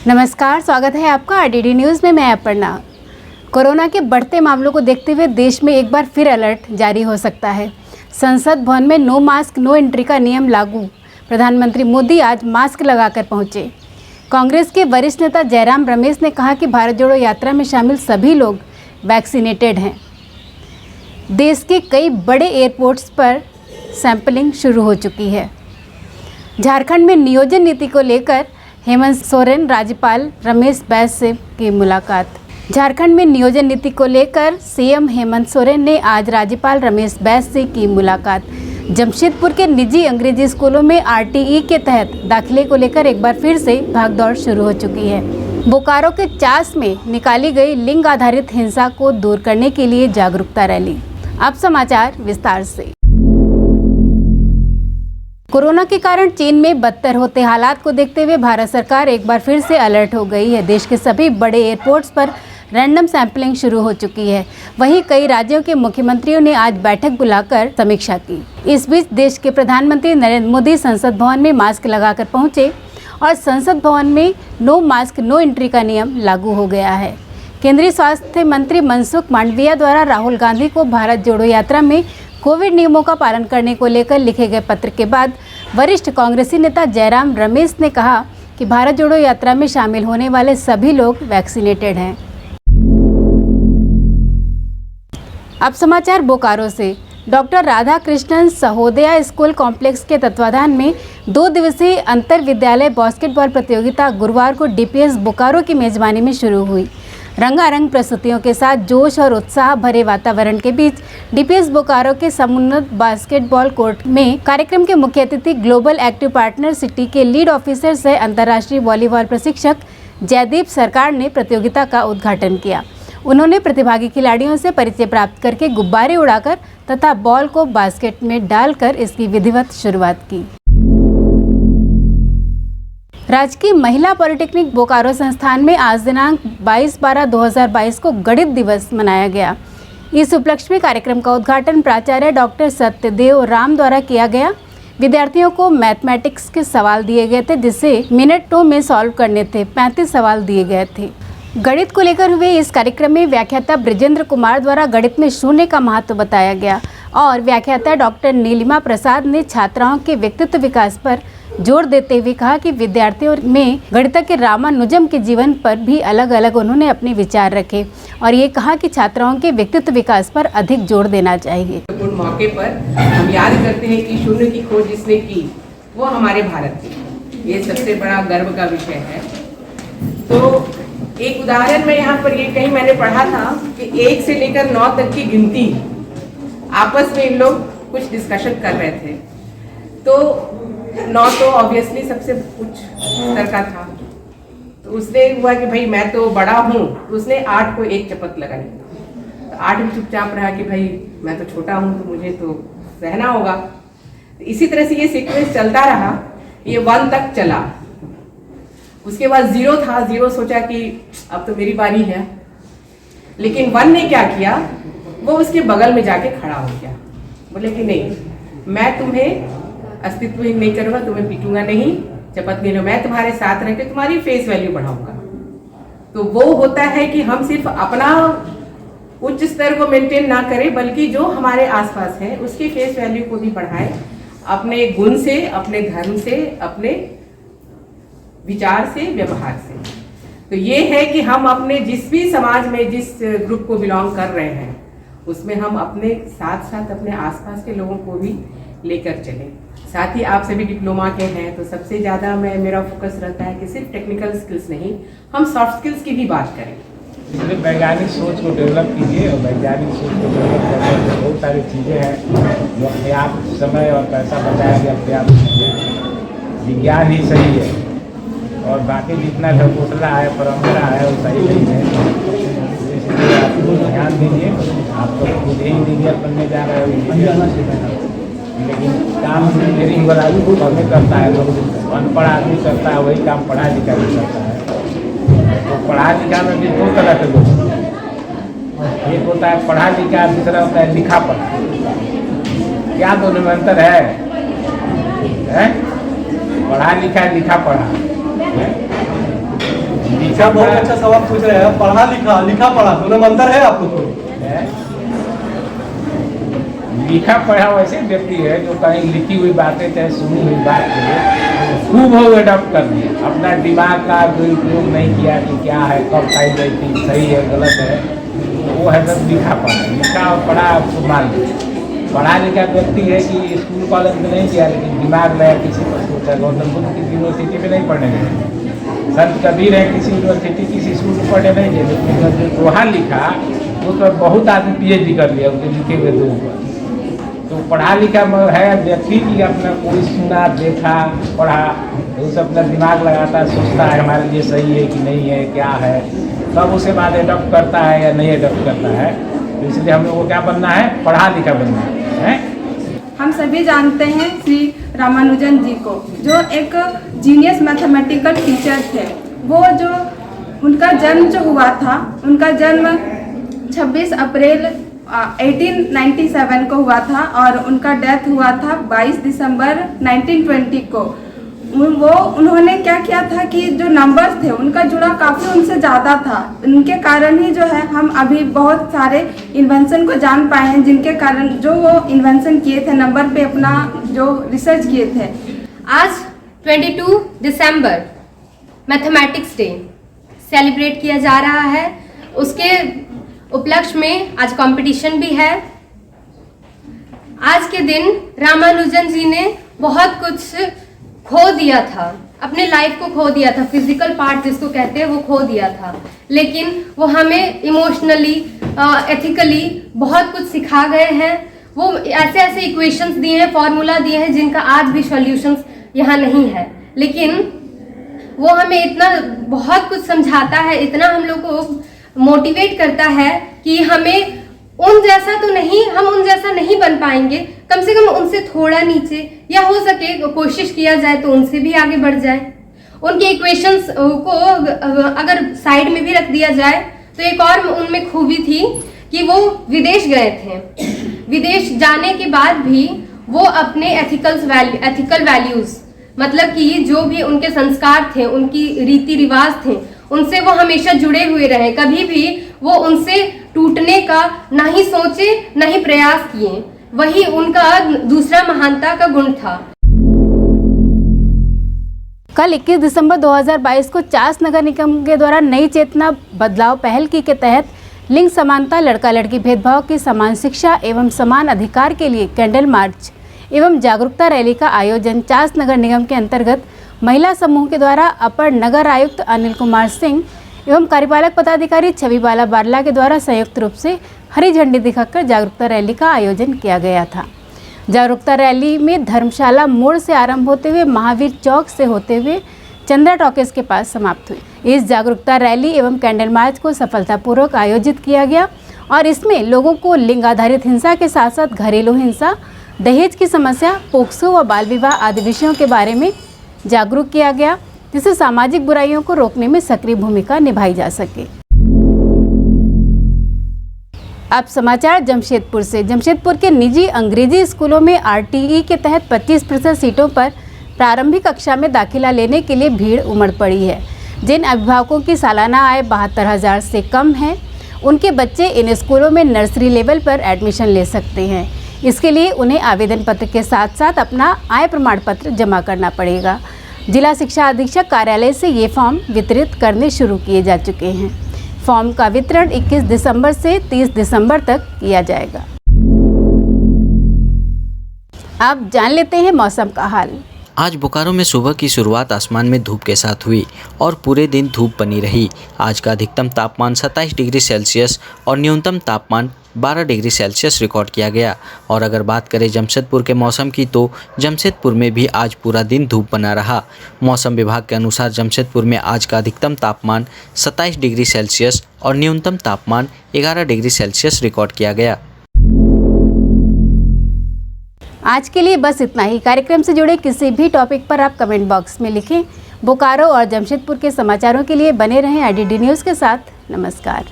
नमस्कार, स्वागत है आपका आरडीडी न्यूज़ में। मैं अपर्णा। कोरोना के बढ़ते मामलों को देखते हुए देश में एक बार फिर अलर्ट जारी हो सकता है। संसद भवन में नो मास्क नो एंट्री का नियम लागू। प्रधानमंत्री मोदी आज मास्क लगाकर पहुंचे। कांग्रेस के वरिष्ठ नेता जयराम रमेश ने कहा कि भारत जोड़ो यात्रा में शामिल सभी लोग वैक्सीनेटेड हैं। देश के कई बड़े एयरपोर्ट्स पर सैंपलिंग शुरू हो चुकी है। झारखंड में नियोजन नीति को लेकर हेमंत सोरेन राज्यपाल रमेश बैस से की मुलाकात। झारखंड में नियोजन नीति को लेकर सीएम हेमंत सोरेन ने आज राज्यपाल रमेश बैस से की मुलाकात। जमशेदपुर के निजी अंग्रेजी स्कूलों में आरटीई के तहत दाखिले को लेकर एक बार फिर से भागदौड़ शुरू हो चुकी है। बोकारो के चास में निकाली गई लिंग आधारित हिंसा को दूर करने के लिए जागरूकता रैली। अब समाचार विस्तार से। कोरोना के कारण चीन में बदतर होते हालात को देखते हुए भारत सरकार एक बार फिर से अलर्ट हो गई है। देश के सभी बड़े एयरपोर्ट्स पर रैंडम सैंपलिंग शुरू हो चुकी है। वहीं कई राज्यों के मुख्यमंत्रियों ने आज बैठक बुलाकर समीक्षा की। इस बीच देश के प्रधानमंत्री नरेंद्र मोदी संसद भवन में मास्क लगाकर पहुंचे और संसद भवन में नो मास्क नो एंट्री का नियम लागू हो गया है। केंद्रीय स्वास्थ्य मंत्री मनसुख मांडविया द्वारा राहुल गांधी को भारत जोड़ो यात्रा में कोविड नियमों का पालन करने को लेकर लिखे गए पत्र के बाद वरिष्ठ कांग्रेसी नेता जयराम रमेश ने कहा कि भारत जोड़ो यात्रा में शामिल होने वाले सभी लोग वैक्सीनेटेड हैं। अब समाचार बोकारो से। डॉक्टर राधाकृष्णन सहोदया स्कूल कॉम्प्लेक्स के तत्वाधान में 2 दिवसीय अंतर विद्यालय बास्केटबॉल प्रतियोगिता गुरुवार को डीपीएस बोकारो की मेजबानी में शुरू हुई। रंगारंग प्रस्तुतियों के साथ जोश और उत्साह भरे वातावरण के बीच डीपीएस बोकारो के समुन्नत बास्केटबॉल कोर्ट में कार्यक्रम के मुख्य अतिथि ग्लोबल एक्टिव पार्टनर सिटी के लीड ऑफिसर सह अंतर्राष्ट्रीय वॉलीबॉल प्रशिक्षक जयदीप सरकार ने प्रतियोगिता का उद्घाटन किया। उन्होंने प्रतिभागी खिलाड़ियों से परिचय प्राप्त करके गुब्बारे उड़ाकर तथा बॉल को बास्केट में डालकर इसकी विधिवत शुरुआत की। राजकीय महिला पॉलिटेक्निक बोकारो संस्थान में आज दिनांक 22/12/2022 को गणित दिवस मनाया गया। इस उपलक्ष्य में कार्यक्रम का उद्घाटन प्राचार्य डॉक्टर सत्यदेव राम द्वारा किया गया। विद्यार्थियों को मैथमेटिक्स के सवाल दिए गए थे जिसे मिनटों में सॉल्व करने थे। 35 सवाल दिए गए थे। गणित को लेकर हुए इस कार्यक्रम में व्याख्याता ब्रिजेंद्र कुमार द्वारा गणित में शून्य का महत्व बताया गया और व्याख्याता डॉक्टर नीलिमा प्रसाद ने छात्राओं के व्यक्तित्व विकास पर जोर देते हुए कहा कि विद्यार्थियों में गणितज्ञ रामानुजम के जीवन पर भी अलग अलग उन्होंने अपने विचार रखे और ये कहा कि छात्राओं के व्यक्तित्व विकास पर अधिक जोर देना चाहिए। मौके पर हम याद करते हैं कि शून्य की खोज जिसने की वो हमारे भारत की, ये सबसे बड़ा गर्व का विषय है। तो एक उदाहरण में यहाँ पर ये कहीं मैंने पढ़ा था कि 1 से लेकर 9 तक की गिनती आपस में इन लोग कुछ डिस्कशन कर रहे थे। तो 9 तो ऑब्वियसली सबसे उच्च स्तर का था। तो उसने हुआ कि भाई मैं तो बड़ा हूँ, तो उसने 8 को एक चपत लगाई। तो 8 भी चुपचाप रहा कि भाई मैं तो छोटा हूँ तो मुझे तो सहना होगा। तो इसी तरह से ये सीक्वेंस चलता रहा। ये 1 तक चला। उसके बाद 0 था। 0 सोचा कि अब तो मेरी बारी है, लेकिन 1 ने क्या किया, वो उसके बगल में जाके खड़ा हो गया। बोले कि नहीं, मैं तुम्हें अस्तित्वहीन नहीं करूँगा, तुम्हें पीटूंगा नहीं, शपथ ले लो, मैं तुम्हारे साथ रह के तुम्हारी फेस वैल्यू बढ़ाऊंगा। तो वो होता है कि हम सिर्फ अपना उच्च स्तर को मेंटेन ना करें, बल्कि जो हमारे आसपास है उसकी फेस वैल्यू को भी बढ़ाएं, अपने गुण से, अपने धर्म से, अपने विचार से, व्यवहार से। तो ये है कि हम अपने जिस भी समाज में जिस ग्रुप को बिलोंग कर रहे हैं उसमें हम अपने साथ साथ अपने आसपास के लोगों को भी लेकर चलें। साथ ही आप सभी डिप्लोमा के हैं तो सबसे ज़्यादा मेरा फोकस रहता है कि सिर्फ टेक्निकल स्किल्स नहीं, हम सॉफ्ट स्किल्स की भी बात करें। इसलिए वैज्ञानिक सोच को डेवलप कीजिए और वैज्ञानिक सोच को डेवलप करने में बहुत सारी चीज़ें हैं जो अपने आप समय और पैसा बचाएंगे, अपने आप विज्ञान ही सही है और बाकी जितना ढकोसला है, परंपरा है वो सही नहीं है। इसलिए आप ध्यान दीजिए। आप तो खुद ही इंजीनियर बनने जा रहे हो, लेकिन काम इंजीनियरिंग वाला भी हमें करता है, लोग अनपढ़ आदमी करता है वही काम पढ़ा लिखा भी करता है। तो पढ़ा लिखा में भी 2 तरह के लोग, एक होता है पढ़ा लिखा, दूसरा होता है लिखा पढ़ा। क्या दोनों में अंतर है? पढ़ा लिखा लिखा पढ़ा। अच्छा, बहुत अच्छा सवाल पूछ रहे हैं। पढ़ा लिखा, लिखा पढ़ा दोनों में अंतर है आप लोग को? लिखा पढ़ा वैसे व्यक्ति है जो कहीं लिखी हुई बातें चाहे सुनी हुई बात को खूब हो अडॉप्ट कर दिया, अपना दिमाग का दुरुपयोग नहीं किया कि क्या है, कब खाई गई थी, सही है गलत है, वो है सब लिखा पढ़ा। लिखा और पढ़ा आपको मान लीजिए। पढ़ा लिखा व्यक्ति है कि स्कूल कॉलेज में नहीं किया लेकिन दिमाग में किसी पर सोचा। गौतम बुद्ध किसी यूनिवर्सिटी में नहीं पढ़ने गए, संत कबीर है किसी यूनिवर्सिटी किसी स्कूल में पढ़ने नहीं गए, लेकिन जो दोहा लिखा उस पर बहुत आदमी PhD कर लिया उनके लिखे हुए दोहों पर। तो पढ़ा लिखा है व्यक्ति की अपना कोई सुना देखा पढ़ा तो उसे अपना दिमाग लगाता है, सोचता है हमारे लिए सही है कि नहीं है, क्या है, तब उसे बाद एडॉप्ट करता है या नहीं एडॉप्ट करता है। तो इसलिए हम लोग को क्या बनना है, पढ़ा लिखा बनना है। हम सभी जानते हैं श्री रामानुजन जी को, जो एक जीनियस मैथमेटिकल टीचर थे। वो जो उनका जन्म जो हुआ था, उनका जन्म 26 अप्रैल 1897 को हुआ था और उनका डेथ हुआ था 22 दिसंबर 1920 को। उन्होंने क्या किया था कि जो नंबर्स थे उनका जुड़ा काफ़ी उनसे ज़्यादा था। उनके कारण ही जो है हम अभी बहुत सारे इन्वेंशन को जान पाए हैं, जिनके कारण जो वो इन्वेंशन किए थे, नंबर पे अपना जो रिसर्च किए थे। आज 22 दिसंबर मैथमेटिक्स डे सेलिब्रेट किया जा रहा है। उसके उपलक्ष्य में आज कंपटीशन भी है। आज के दिन रामानुजन जी ने बहुत कुछ खो दिया था, अपने लाइफ को खो दिया था, फिजिकल पार्ट जिसको कहते हैं वो खो दिया था, लेकिन वो हमें इमोशनली एथिकली बहुत कुछ सिखा गए हैं। वो ऐसे ऐसे इक्वेशंस दिए हैं, फॉर्मूला दिए हैं जिनका आज भी सॉल्यूशंस यहाँ नहीं है, लेकिन वो हमें इतना बहुत कुछ समझाता है, इतना हम लोग को मोटिवेट करता है कि हमें उन जैसा तो नहीं, हम उन जैसा नहीं बन पाएंगे, कम से कम उनसे थोड़ा नीचे या हो सके कोशिश किया जाए तो उनसे भी आगे बढ़ जाए। उनके इक्वेशंस को अगर साइड में भी रख दिया जाए तो एक और उनमें खूबी थी कि वो विदेश गए थे। विदेश जाने के बाद भी वो अपने एथिकल वैल्यूज, मतलब कि जो भी उनके संस्कार थे, उनकी रीति रिवाज थे, उनसे वो हमेशा जुड़े हुए रहे। कभी भी वो उनसे टूटने का ना ही सोचे ना ही प्रयास किए। वही उनका दूसरा महानता का गुण था। कल 21 दिसंबर 2022 को चास नगर निगम के द्वारा नई चेतना बदलाव पहल की के तहत लिंग समानता, लड़का लड़की भेदभाव की समान शिक्षा एवं समान अधिकार के लिए कैंडल मार्च एवं जागरूकता रैली का आयोजन चास नगर निगम के अंतर्गत महिला समूह के द्वारा अपर नगर आयुक्त अनिल कुमार सिंह एवं कार्यपालक पदाधिकारी छविबाला बारला के द्वारा संयुक्त रूप से हरी झंडी दिखाकर जागरूकता रैली का आयोजन किया गया था। जागरूकता रैली में धर्मशाला मोड़ से आरंभ होते हुए महावीर चौक से होते हुए चंद्रा टॉकीज के पास समाप्त हुई। इस जागरूकता रैली एवं कैंडल मार्च को सफलतापूर्वक आयोजित किया गया और इसमें लोगों को लिंग आधारित हिंसा के साथ साथ घरेलू हिंसा, दहेज की समस्या, पोक्सो व बाल विवाह आदि विषयों के बारे में जागरूक किया गया, जिससे सामाजिक बुराइयों को रोकने में सक्रिय भूमिका निभाई जा सके। अब समाचार जमशेदपुर से। जमशेदपुर के निजी अंग्रेजी स्कूलों में RTE के तहत 25% सीटों पर प्रारंभिक कक्षा में दाखिला लेने के लिए भीड़ उमड़ पड़ी है। जिन अभिभावकों की सालाना आय 72,000 से कम है, उनके बच्चे इन स्कूलों में नर्सरी लेवल पर एडमिशन ले सकते हैं। इसके लिए उन्हें आवेदन पत्र के साथ साथ अपना आय प्रमाण पत्र जमा करना पड़ेगा। जिला शिक्षा अधीक्षक कार्यालय से ये फॉर्म वितरित करने शुरू किए जा चुके हैं। फॉर्म का वितरण 21 दिसंबर से 30 दिसंबर तक किया जाएगा। अब जान लेते हैं मौसम का हाल। आज बोकारो में सुबह की शुरुआत आसमान में धूप के साथ हुई और पूरे दिन धूप बनी रही। आज का अधिकतम तापमान 27 डिग्री सेल्सियस और न्यूनतम तापमान 12 डिग्री सेल्सियस रिकॉर्ड किया गया। और अगर बात करें जमशेदपुर के मौसम की तो जमशेदपुर में भी आज पूरा दिन धूप बना रहा। मौसम विभाग के अनुसार जमशेदपुर में आज का अधिकतम तापमान 27 डिग्री सेल्सियस और न्यूनतम तापमान 11 डिग्री सेल्सियस रिकॉर्ड किया गया। आज के लिए बस इतना ही। कार्यक्रम से जुड़े किसी भी टॉपिक पर आप कमेंट बॉक्स में लिखें। बोकारो और जमशेदपुर के समाचारों के लिए बने रहें IDD न्यूज़ के साथ। नमस्कार।